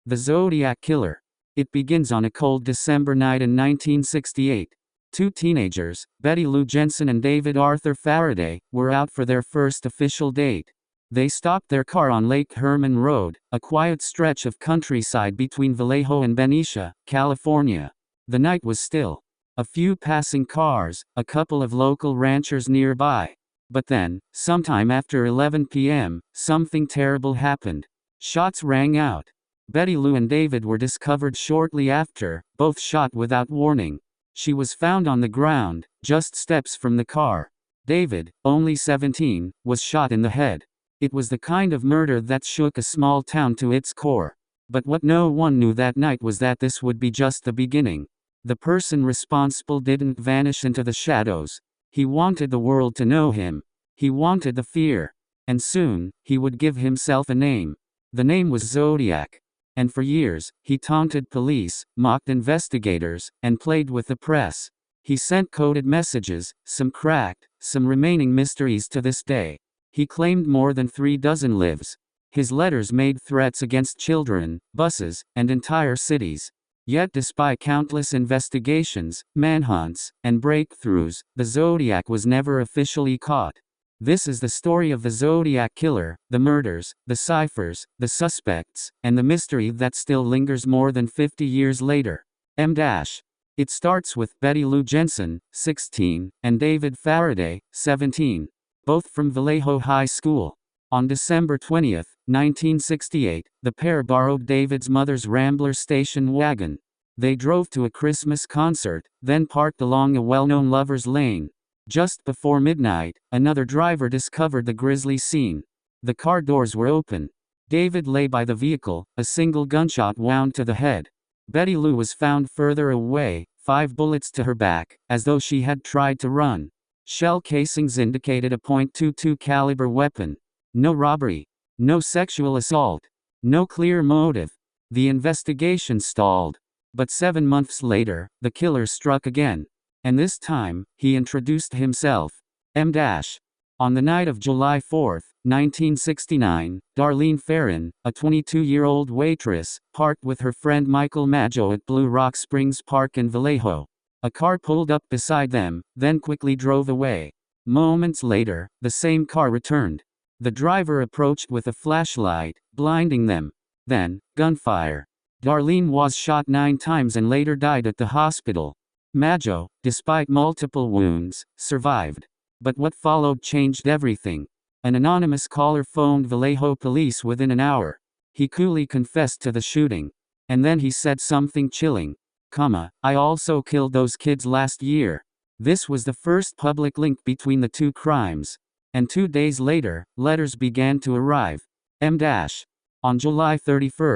The Zodiac Killer. It begins on a cold December night in 1968. Two teenagers, Betty Lou Jensen and David Arthur Faraday, were out for their first official date. They stopped their car on Lake Herman Road, a quiet stretch of countryside between Vallejo and Benicia, California. The night was still. A few passing cars, a couple of local ranchers nearby. But then, sometime after 11 p.m., something terrible happened. Shots rang out. Betty Lou and David were discovered shortly after, both shot without warning. She was found on the ground, just steps from the car. David, only 17, was shot in the head. It was the kind of murder that shook a small town to its core. But what no one knew that night was that this would be just the beginning. The person responsible didn't vanish into the shadows. He wanted the world to know him. He wanted the fear. And soon, he would give himself a name. The name was Zodiac. And for years, he taunted police, mocked investigators, and played with the press. He sent coded messages, some cracked, some remaining mysteries to this day. He claimed more than 36 lives. His letters made threats against children, buses, and entire cities. Yet despite countless investigations, manhunts, and breakthroughs, the Zodiac was never officially caught. This is the story of the Zodiac Killer, the murders, the ciphers, the suspects, and the mystery that still lingers more than 50 years later. It starts with Betty Lou Jensen, 16, and David Faraday, 17. Both from Vallejo High School. On December 20, 1968, the pair borrowed David's mother's Rambler station wagon. They drove to a Christmas concert, then parked along a well-known lover's lane. Just before midnight, another driver discovered the grisly scene. The car doors were open. David lay by the vehicle, a single gunshot wound to the head. Betty Lou was found further away, 5 bullets to her back, as though she had tried to run. Shell casings indicated a .22 caliber weapon. No robbery. No sexual assault. No clear motive. The investigation stalled. But 7 months later, the killer struck again. And this time, he introduced himself. On the night of July 4, 1969, Darlene Farron, a 22-year-old waitress, parked with her friend Michael Maggio at Blue Rock Springs Park in Vallejo. A car pulled up beside them, then quickly drove away. Moments later, the same car returned. The driver approached with a flashlight, blinding them. Then, gunfire. Darlene was shot 9 times and later died at the hospital. Maggio, despite multiple wounds, survived. But what followed changed everything. An anonymous caller phoned Vallejo police within an hour. He coolly confessed to the shooting. And then he said something chilling. I also killed those kids last year. This was the first public link between the two crimes. And 2 days later, letters began to arrive. On July 31,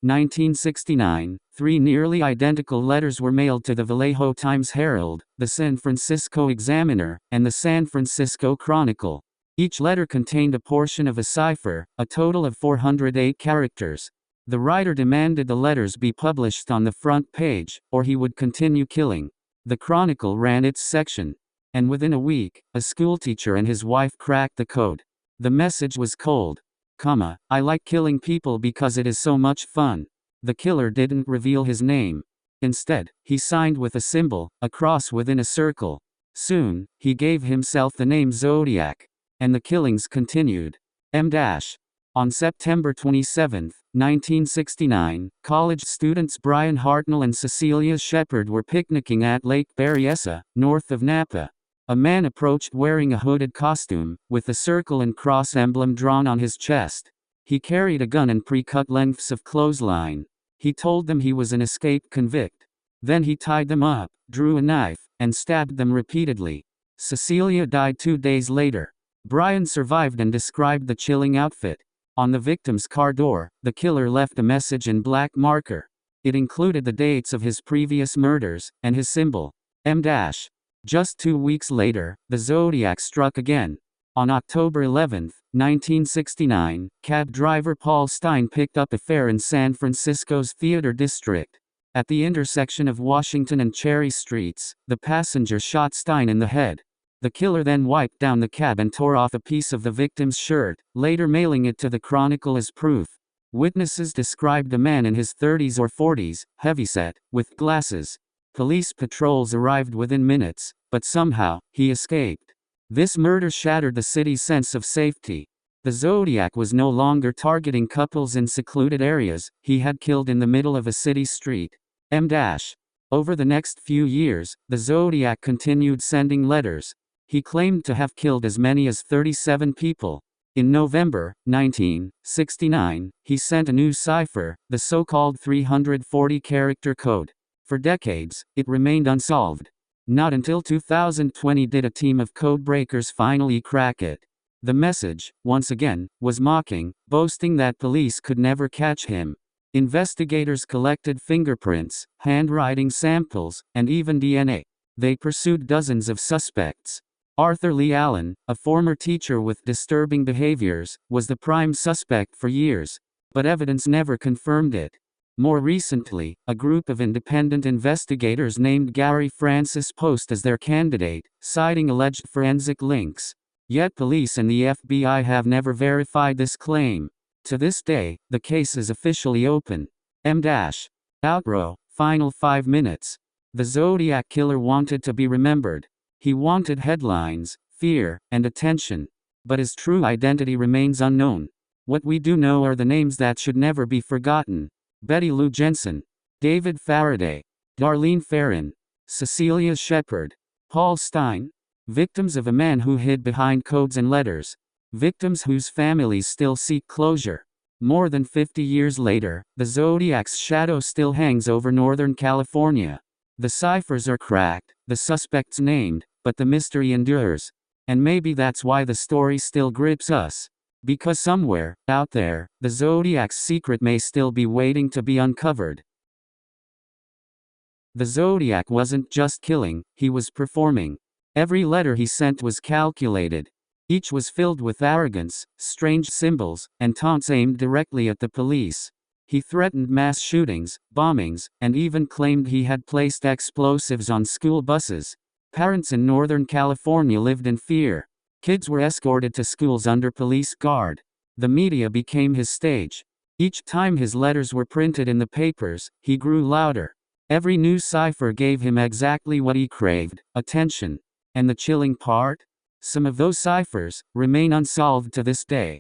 1969, 3 nearly identical letters were mailed to the Vallejo Times-Herald, the San Francisco Examiner, and the San Francisco Chronicle. Each letter contained a portion of a cipher, a total of 408 characters. The writer demanded the letters be published on the front page, or he would continue killing. The Chronicle ran its section. And within a week, a schoolteacher and his wife cracked the code. The message was cold. I like killing people because it is so much fun. The killer didn't reveal his name. Instead, he signed with a symbol, a cross within a circle. Soon, he gave himself the name Zodiac. And the killings continued. On September 27, 1969, college students Brian Hartnell and Cecilia Shepard were picnicking at Lake Berryessa, north of Napa. A man approached wearing a hooded costume, with a circle and cross emblem drawn on his chest. He carried a gun and pre-cut lengths of clothesline. He told them he was an escaped convict. Then he tied them up, drew a knife, and stabbed them repeatedly. Cecilia died 2 days later. Brian survived and described the chilling outfit. On the victim's car door, the killer left a message in black marker. It included the dates of his previous murders, and his symbol. Just 2 weeks later, the Zodiac struck again. On October 11, 1969, cab driver Paul Stein picked up a fare in San Francisco's Theater District. At the intersection of Washington and Cherry Streets, the passenger shot Stein in the head. The killer then wiped down the cab and tore off a piece of the victim's shirt, later mailing it to the Chronicle as proof. Witnesses described a man in his 30s or 40s, heavyset, with glasses. Police patrols arrived within minutes, but somehow, he escaped. This murder shattered the city's sense of safety. The Zodiac was no longer targeting couples in secluded areas, he had killed in the middle of a city street. Over the next few years, the Zodiac continued sending letters. He claimed to have killed as many as 37 people. In November 1969, he sent a new cipher, the so-called 340-character code. For decades, it remained unsolved. Not until 2020 did a team of codebreakers finally crack it. The message, once again, was mocking, boasting that police could never catch him. Investigators collected fingerprints, handwriting samples, and even DNA. They pursued dozens of suspects. Arthur Leigh Allen, a former teacher with disturbing behaviors, was the prime suspect for years, but evidence never confirmed it. More recently, a group of independent investigators named Gary Poste as their candidate, citing alleged forensic links. Yet police and the FBI have never verified this claim. To this day, the case is officially open. Outro, final 5 minutes. The Zodiac Killer wanted to be remembered. He wanted headlines, fear, and attention. But his true identity remains unknown. What we do know are the names that should never be forgotten. Betty Lou Jensen, David Faraday, Darlene Ferrin, Cecilia Shepard, Paul Stein. Victims of a man who hid behind codes and letters. Victims whose families still seek closure. More than 50 years later, the Zodiac's shadow still hangs over Northern California. The ciphers are cracked, the suspects named, but the mystery endures. And maybe that's why the story still grips us. Because somewhere, out there, the Zodiac's secret may still be waiting to be uncovered. The Zodiac wasn't just killing, he was performing. Every letter he sent was calculated. Each was filled with arrogance, strange symbols, and taunts aimed directly at the police. He threatened mass shootings, bombings, and even claimed he had placed explosives on school buses. Parents in Northern California lived in fear. Kids were escorted to schools under police guard. The media became his stage. Each time his letters were printed in the papers, he grew louder. Every new cipher gave him exactly what he craved, attention. And the chilling part? Some of those ciphers remain unsolved to this day.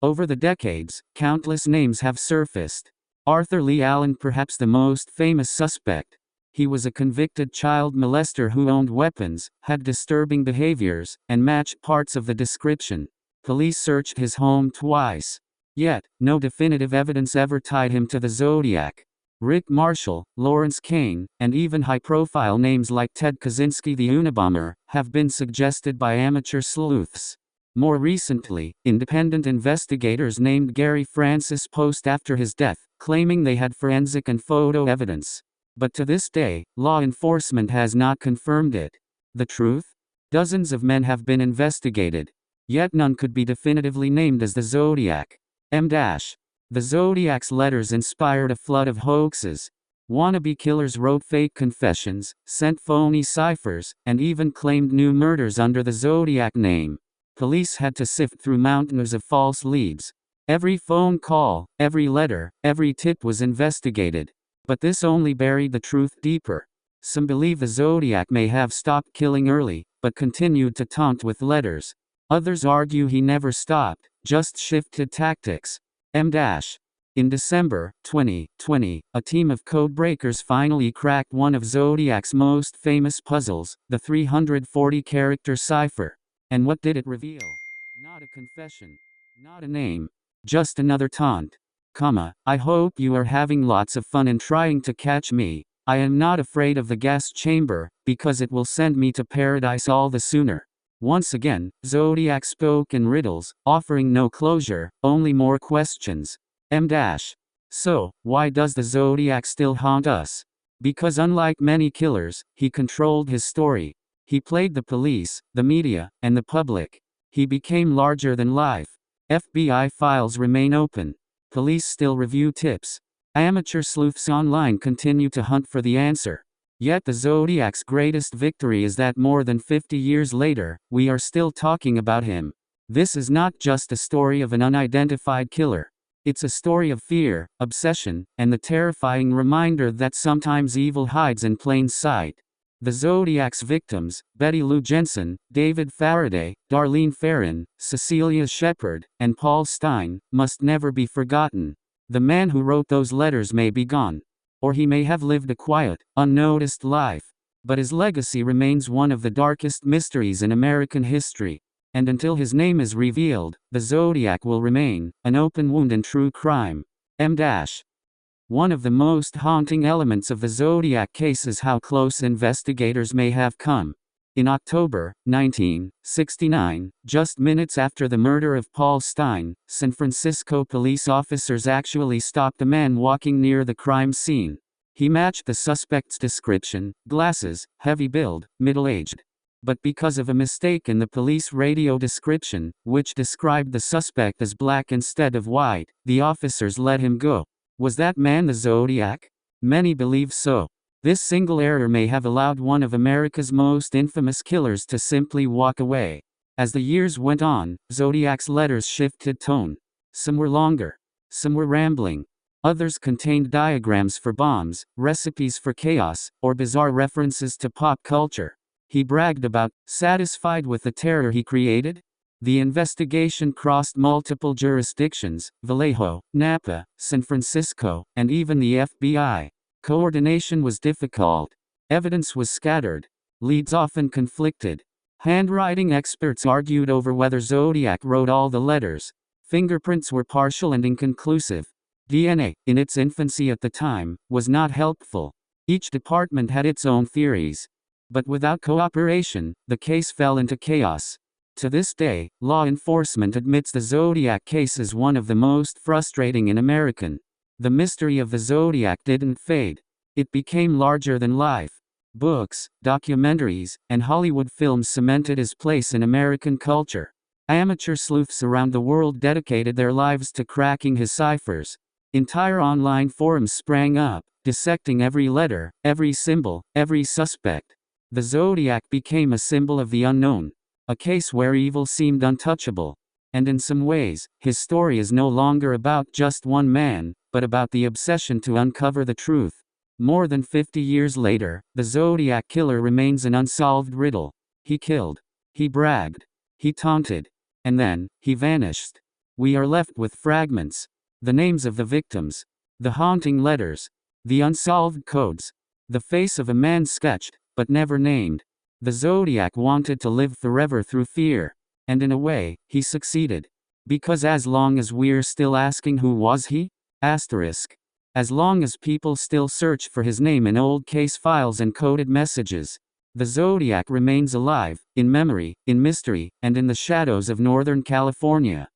Over the decades, countless names have surfaced. Arthur Leigh Allen, perhaps the most famous suspect. He was a convicted child molester who owned weapons, had disturbing behaviors, and matched parts of the description. Police searched his home twice. Yet, no definitive evidence ever tied him to the Zodiac. Rick Marshall, Lawrence Kane, and even high-profile names like Ted Kaczynski the Unabomber, have been suggested by amateur sleuths. More recently, independent investigators named Gary Poste after his death, claiming they had forensic and photo evidence. But to this day, law enforcement has not confirmed it. The truth? Dozens of men have been investigated. Yet none could be definitively named as the Zodiac. The Zodiac's letters inspired a flood of hoaxes. Wannabe killers wrote fake confessions, sent phony ciphers, and even claimed new murders under the Zodiac name. Police had to sift through mountains of false leads. Every phone call, every letter, every tip was investigated. But this only buried the truth deeper. Some believe the Zodiac may have stopped killing early, but continued to taunt with letters. Others argue he never stopped, just shifted tactics. In December 2020, a team of codebreakers finally cracked one of Zodiac's most famous puzzles, the 340-character cipher. And what did it reveal? Not a confession. Not a name. Just another taunt. I hope you are having lots of fun in trying to catch me. I am not afraid of the gas chamber, because it will send me to paradise all the sooner. Once again, Zodiac spoke in riddles, offering no closure, only more questions. So, why does the Zodiac still haunt us? Because unlike many killers, he controlled his story. He played the police, the media, and the public. He became larger than life. FBI files remain open. Police still review tips. Amateur sleuths online continue to hunt for the answer. Yet the Zodiac's greatest victory is that more than 50 years later, we are still talking about him. This is not just a story of an unidentified killer. It's a story of fear, obsession, and the terrifying reminder that sometimes evil hides in plain sight. The Zodiac's victims, Betty Lou Jensen, David Faraday, Darlene Ferrin, Cecilia Shepard, and Paul Stine, must never be forgotten. The man who wrote those letters may be gone. Or he may have lived a quiet, unnoticed life. But his legacy remains one of the darkest mysteries in American history. And until his name is revealed, the Zodiac will remain an open wound in true crime. One of the most haunting elements of the Zodiac case is how close investigators may have come. In October 1969, just minutes after the murder of Paul Stine, San Francisco police officers actually stopped a man walking near the crime scene. He matched the suspect's description: glasses, heavy build, middle-aged. But because of a mistake in the police radio description, which described the suspect as black instead of white, the officers let him go. Was that man the Zodiac? Many believe so. This single error may have allowed one of America's most infamous killers to simply walk away. As the years went on, Zodiac's letters shifted tone. Some were longer. Some were rambling. Others contained diagrams for bombs, recipes for chaos, or bizarre references to pop culture. He bragged about, satisfied with the terror he created? The investigation crossed multiple jurisdictions: Vallejo, Napa, San Francisco, and even the FBI. Coordination was difficult. Evidence was scattered. Leads often conflicted. Handwriting experts argued over whether Zodiac wrote all the letters. Fingerprints were partial and inconclusive. DNA, in its infancy at the time, was not helpful. Each department had its own theories. But without cooperation, the case fell into chaos. To this day, law enforcement admits the Zodiac case is one of the most frustrating in American. The mystery of the Zodiac didn't fade. It became larger than life. Books, documentaries, and Hollywood films cemented his place in American culture. Amateur sleuths around the world dedicated their lives to cracking his ciphers. Entire online forums sprang up, dissecting every letter, every symbol, every suspect. The Zodiac became a symbol of the unknown. A case where evil seemed untouchable. And in some ways, his story is no longer about just one man, but about the obsession to uncover the truth. More than 50 years later, the Zodiac Killer remains an unsolved riddle. He killed. He bragged. He taunted. And then, he vanished. We are left with fragments. The names of the victims. The haunting letters. The unsolved codes. The face of a man sketched, but never named. The Zodiac wanted to live forever through fear. And in a way, he succeeded. Because as long as we're still asking who was he? As long as people still search for his name in old case files and coded messages, the Zodiac remains alive, in memory, in mystery, and in the shadows of Northern California.